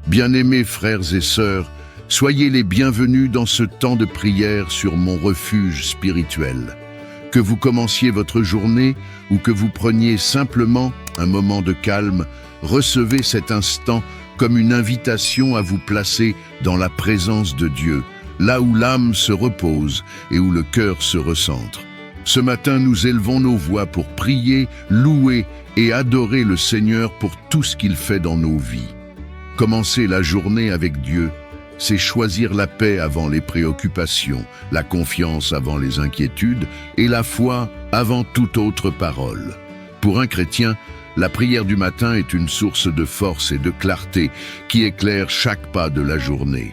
Bien-aimés frères et sœurs, soyez les bienvenus dans ce temps de prière sur mon refuge spirituel. Que vous commenciez votre journée ou que vous preniez simplement un moment de calme, recevez cet instant comme une invitation à vous placer dans la présence de Dieu, là où l'âme se repose et où le cœur se recentre. Ce matin, nous élevons nos voix pour prier, louer et adorer le Seigneur pour tout ce qu'il fait dans nos vies. Commencer la journée avec Dieu, c'est choisir la paix avant les préoccupations, la confiance avant les inquiétudes et la foi avant toute autre parole. Pour un chrétien, la prière du matin est une source de force et de clarté qui éclaire chaque pas de la journée.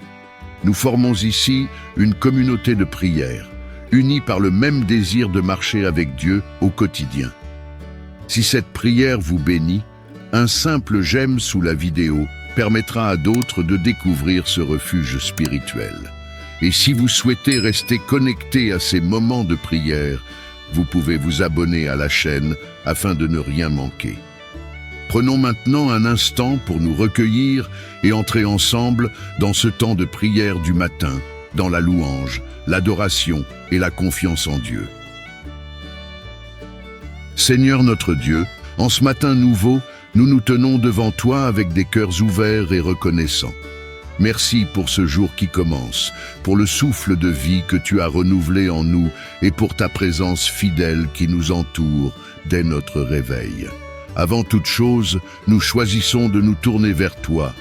Nous formons ici une communauté de prière, unis par le même désir de marcher avec Dieu au quotidien. Si cette prière vous bénit, un simple j'aime sous la vidéo permettra à d'autres de découvrir ce refuge spirituel. Et si vous souhaitez rester connecté à ces moments de prière, vous pouvez vous abonner à la chaîne afin de ne rien manquer. Prenons maintenant un instant pour nous recueillir et entrer ensemble dans ce temps de prière du matin, dans la louange, l'adoration et la confiance en Dieu. Seigneur notre Dieu, en ce matin nouveau, nous nous tenons devant toi avec des cœurs ouverts et reconnaissants. Merci pour ce jour qui commence, pour le souffle de vie que tu as renouvelé en nous et pour ta présence fidèle qui nous entoure dès notre réveil. Avant toute chose, nous choisissons de nous tourner vers toi,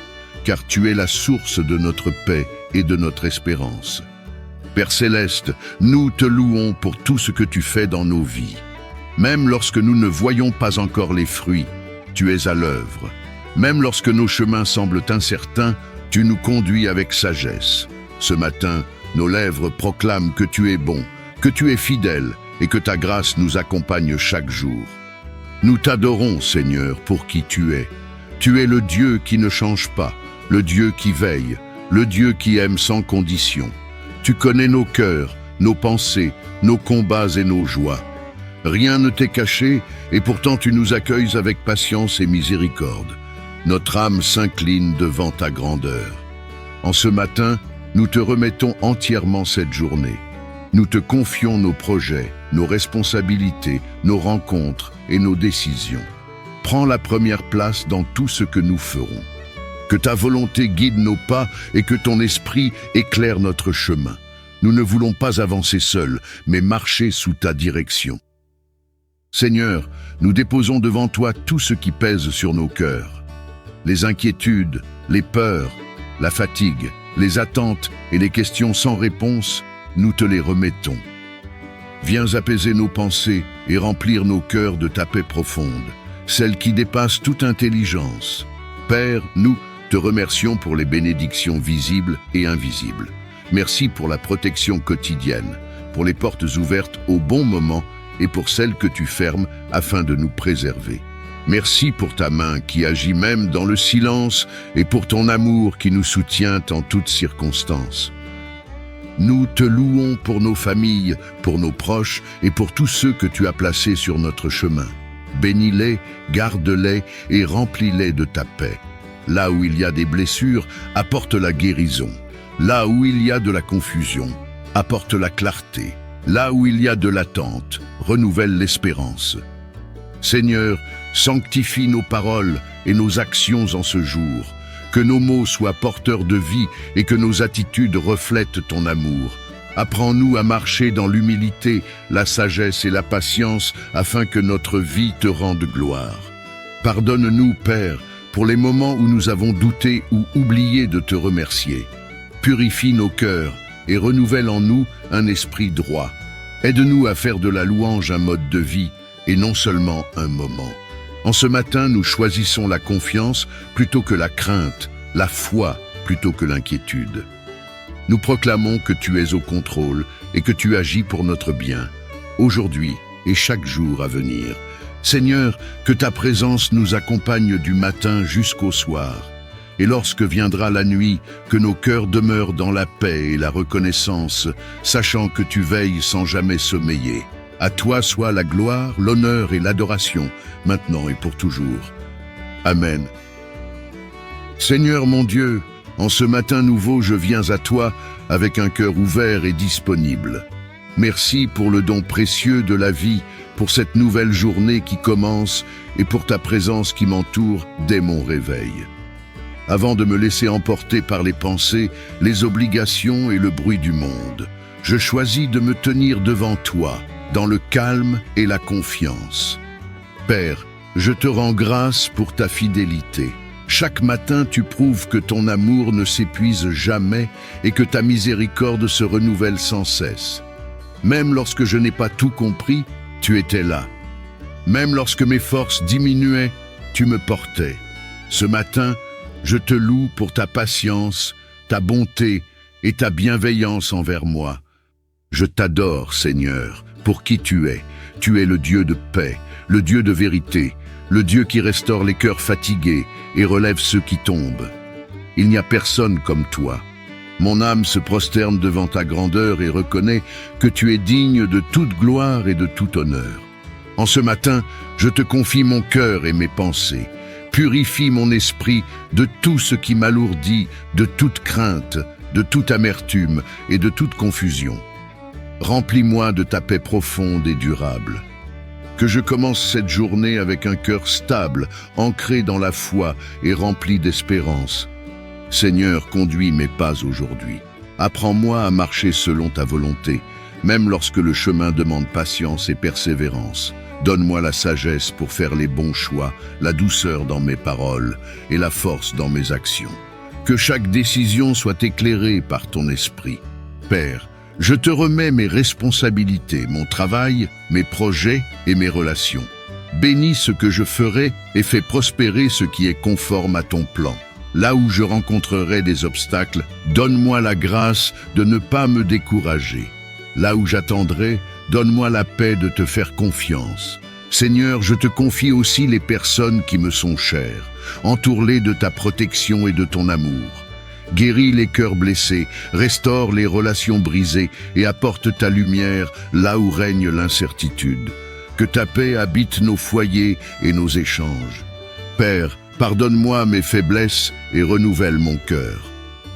car tu es la source de notre paix et de notre espérance. Père céleste, nous te louons pour tout ce que tu fais dans nos vies. Même lorsque nous ne voyons pas encore les fruits, tu es à l'œuvre. Même lorsque nos chemins semblent incertains, tu nous conduis avec sagesse. Ce matin, nos lèvres proclament que tu es bon, que tu es fidèle et que ta grâce nous accompagne chaque jour. Nous t'adorons, Seigneur, pour qui tu es. Tu es le Dieu qui ne change pas, le Dieu qui veille, le Dieu qui aime sans condition. Tu connais nos cœurs, nos pensées, nos combats et nos joies. Rien ne t'est caché, et pourtant tu nous accueilles avec patience et miséricorde. Notre âme s'incline devant ta grandeur. En ce matin, nous te remettons entièrement cette journée. Nous te confions nos projets, nos responsabilités, nos rencontres et nos décisions. Prends la première place dans tout ce que nous ferons. Que ta volonté guide nos pas et que ton esprit éclaire notre chemin. Nous ne voulons pas avancer seuls, mais marcher sous ta direction. Seigneur, nous déposons devant toi tout ce qui pèse sur nos cœurs. Les inquiétudes, les peurs, la fatigue, les attentes et les questions sans réponse, nous te les remettons. Viens apaiser nos pensées et remplir nos cœurs de ta paix profonde, celle qui dépasse toute intelligence. Père, nous te remercions pour les bénédictions visibles et invisibles. Merci pour la protection quotidienne, pour les portes ouvertes au bon moment et pour celles que tu fermes afin de nous préserver. Merci pour ta main qui agit même dans le silence et pour ton amour qui nous soutient en toutes circonstances. Nous te louons pour nos familles, pour nos proches et pour tous ceux que tu as placés sur notre chemin. Bénis-les, garde-les et remplis-les de ta paix. Là où il y a des blessures, apporte la guérison. Là où il y a de la confusion, apporte la clarté. Là où il y a de l'attente, renouvelle l'espérance. Seigneur, sanctifie nos paroles et nos actions en ce jour. Que nos mots soient porteurs de vie et que nos attitudes reflètent ton amour. Apprends-nous à marcher dans l'humilité, la sagesse et la patience afin que notre vie te rende gloire. Pardonne-nous, Père, pour les moments où nous avons douté ou oublié de te remercier. Purifie nos cœurs et renouvelle en nous un esprit droit. Aide-nous à faire de la louange un mode de vie et non seulement un moment. En ce matin, nous choisissons la confiance plutôt que la crainte, la foi plutôt que l'inquiétude. Nous proclamons que tu es au contrôle et que tu agis pour notre bien, aujourd'hui et chaque jour à venir. Seigneur, que ta présence nous accompagne du matin jusqu'au soir. Et lorsque viendra la nuit, que nos cœurs demeurent dans la paix et la reconnaissance, sachant que tu veilles sans jamais sommeiller. À toi soit la gloire, l'honneur et l'adoration, maintenant et pour toujours. Amen. Seigneur mon Dieu, en ce matin nouveau, je viens à toi avec un cœur ouvert et disponible. Merci pour le don précieux de la vie, pour cette nouvelle journée qui commence et pour ta présence qui m'entoure dès mon réveil. Avant de me laisser emporter par les pensées, les obligations et le bruit du monde, je choisis de me tenir devant toi, dans le calme et la confiance. Père, je te rends grâce pour ta fidélité. Chaque matin, tu prouves que ton amour ne s'épuise jamais et que ta miséricorde se renouvelle sans cesse. Même lorsque je n'ai pas tout compris, tu étais là. Même lorsque mes forces diminuaient, tu me portais. Ce matin, je te loue pour ta patience, ta bonté et ta bienveillance envers moi. Je t'adore, Seigneur, pour qui tu es. Tu es le Dieu de paix, le Dieu de vérité, le Dieu qui restaure les cœurs fatigués et relève ceux qui tombent. Il n'y a personne comme toi. Mon âme se prosterne devant ta grandeur et reconnaît que tu es digne de toute gloire et de tout honneur. En ce matin, je te confie mon cœur et mes pensées. Purifie mon esprit de tout ce qui m'alourdit, de toute crainte, de toute amertume et de toute confusion. Remplis-moi de ta paix profonde et durable. Que je commence cette journée avec un cœur stable, ancré dans la foi et rempli d'espérance. Seigneur, conduis mes pas aujourd'hui. Apprends-moi à marcher selon ta volonté, même lorsque le chemin demande patience et persévérance. Donne-moi la sagesse pour faire les bons choix, la douceur dans mes paroles et la force dans mes actions. Que chaque décision soit éclairée par ton esprit. Père, je te remets mes responsabilités, mon travail, mes projets et mes relations. Bénis ce que je ferai et fais prospérer ce qui est conforme à ton plan. Là où je rencontrerai des obstacles, donne-moi la grâce de ne pas me décourager. Là où j'attendrai, donne-moi la paix de te faire confiance. Seigneur, je te confie aussi les personnes qui me sont chères. Entoure-les de ta protection et de ton amour. Guéris les cœurs blessés, restaure les relations brisées et apporte ta lumière là où règne l'incertitude. Que ta paix habite nos foyers et nos échanges. Père, pardonne-moi mes faiblesses et renouvelle mon cœur.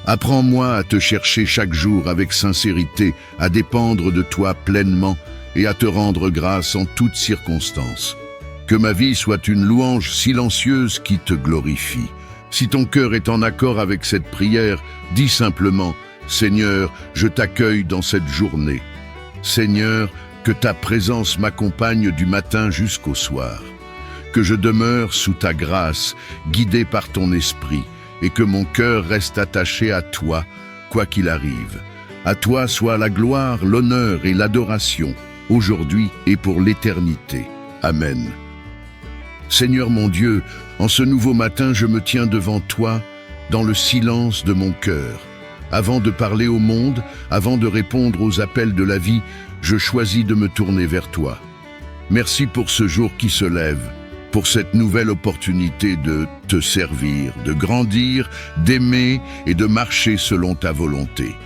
Apprends-moi à te chercher chaque jour avec sincérité, à dépendre de toi pleinement et à te rendre grâce en toutes circonstances. Que ma vie soit une louange silencieuse qui te glorifie. Si ton cœur est en accord avec cette prière, dis simplement « Seigneur, je t'accueille dans cette journée. Seigneur, que ta présence m'accompagne du matin jusqu'au soir. Que je demeure sous ta grâce, guidé par ton esprit, et que mon cœur reste attaché à toi, quoi qu'il arrive. À toi soit la gloire, l'honneur et l'adoration, aujourd'hui et pour l'éternité. Amen. Seigneur mon Dieu, en ce nouveau matin, je me tiens devant toi, dans le silence de mon cœur. Avant de parler au monde, avant de répondre aux appels de la vie, je choisis de me tourner vers toi. Merci pour ce jour qui se lève, pour cette nouvelle opportunité de te servir, de grandir, d'aimer et de marcher selon ta volonté.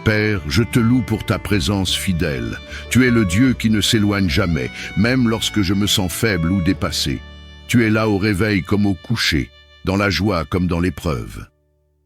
Père, je te loue pour ta présence fidèle. Tu es le Dieu qui ne s'éloigne jamais, même lorsque je me sens faible ou dépassé. Tu es là au réveil comme au coucher, dans la joie comme dans l'épreuve.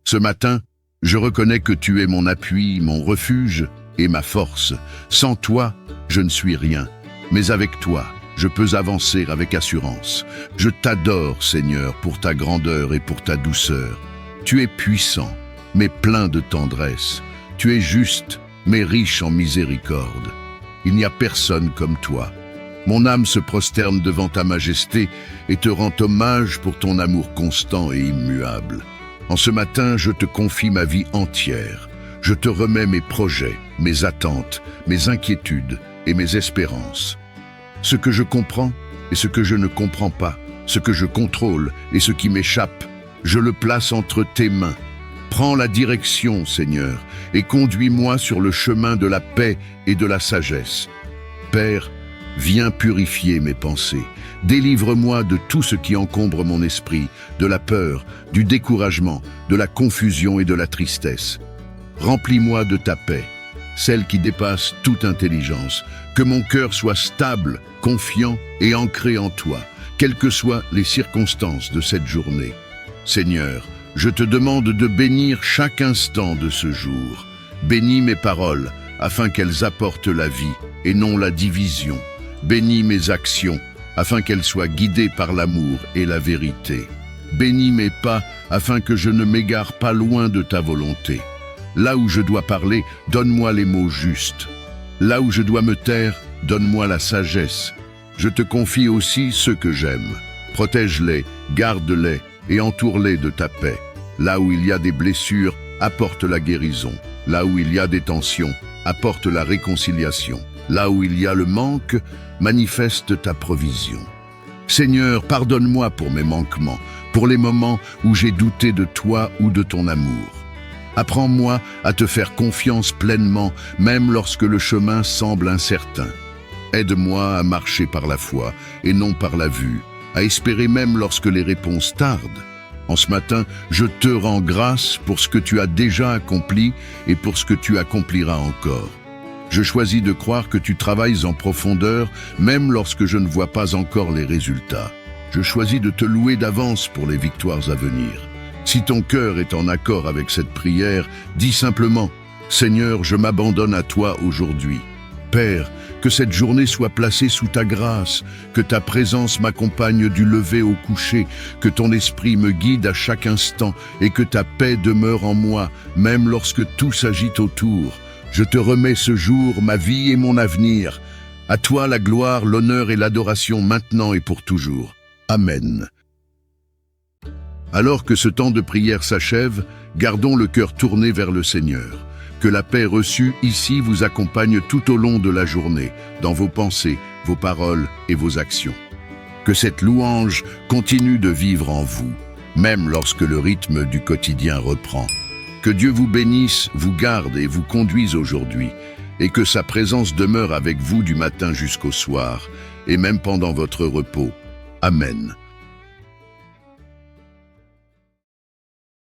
Ce matin, je reconnais que tu es mon appui, mon refuge et ma force. Sans toi, je ne suis rien, mais avec toi, je peux avancer avec assurance. Je t'adore, Seigneur, pour ta grandeur et pour ta douceur. Tu es puissant, mais plein de tendresse. Tu es juste, mais riche en miséricorde. Il n'y a personne comme toi. Mon âme se prosterne devant ta majesté et te rend hommage pour ton amour constant et immuable. En ce matin, je te confie ma vie entière. Je te remets mes projets, mes attentes, mes inquiétudes et mes espérances. Ce que je comprends et ce que je ne comprends pas, ce que je contrôle et ce qui m'échappe, je le place entre tes mains. Prends la direction, Seigneur, et conduis-moi sur le chemin de la paix et de la sagesse. Père, viens purifier mes pensées. Délivre-moi de tout ce qui encombre mon esprit, de la peur, du découragement, de la confusion et de la tristesse. Remplis-moi de ta paix, celle qui dépasse toute intelligence. Que mon cœur soit stable, confiant et ancré en toi, quelles que soient les circonstances de cette journée. Seigneur, Je te demande de bénir chaque instant de ce jour. Bénis mes paroles, afin qu'elles apportent la vie et non la division. Bénis mes actions, afin qu'elles soient guidées par l'amour et la vérité. Bénis mes pas, afin que je ne m'égare pas loin de ta volonté. Là où je dois parler, donne-moi les mots justes. Là où je dois me taire, donne-moi la sagesse. Je te confie aussi ceux que j'aime. Protège-les, garde-les et entoure-les de ta paix. Là où il y a des blessures, apporte la guérison. Là où il y a des tensions, apporte la réconciliation. Là où il y a le manque, manifeste ta provision. Seigneur, pardonne-moi pour mes manquements, pour les moments où j'ai douté de toi ou de ton amour. Apprends-moi à te faire confiance pleinement, même lorsque le chemin semble incertain. Aide-moi à marcher par la foi et non par la vue, à espérer même lorsque les réponses tardent. En ce matin, je te rends grâce pour ce que tu as déjà accompli et pour ce que tu accompliras encore. Je choisis de croire que tu travailles en profondeur, même lorsque je ne vois pas encore les résultats. Je choisis de te louer d'avance pour les victoires à venir. Si ton cœur est en accord avec cette prière, dis simplement « Seigneur, je m'abandonne à toi aujourd'hui. Père, que cette journée soit placée sous ta grâce, que ta présence m'accompagne du lever au coucher, que ton esprit me guide à chaque instant et que ta paix demeure en moi, même lorsque tout s'agite autour. Je te remets ce jour, ma vie et mon avenir. À toi la gloire, l'honneur et l'adoration maintenant et pour toujours. Amen. » Alors que ce temps de prière s'achève, gardons le cœur tourné vers le Seigneur. Que la paix reçue ici vous accompagne tout au long de la journée, dans vos pensées, vos paroles et vos actions. Que cette louange continue de vivre en vous, même lorsque le rythme du quotidien reprend. Que Dieu vous bénisse, vous garde et vous conduise aujourd'hui, et que sa présence demeure avec vous du matin jusqu'au soir, et même pendant votre repos. Amen.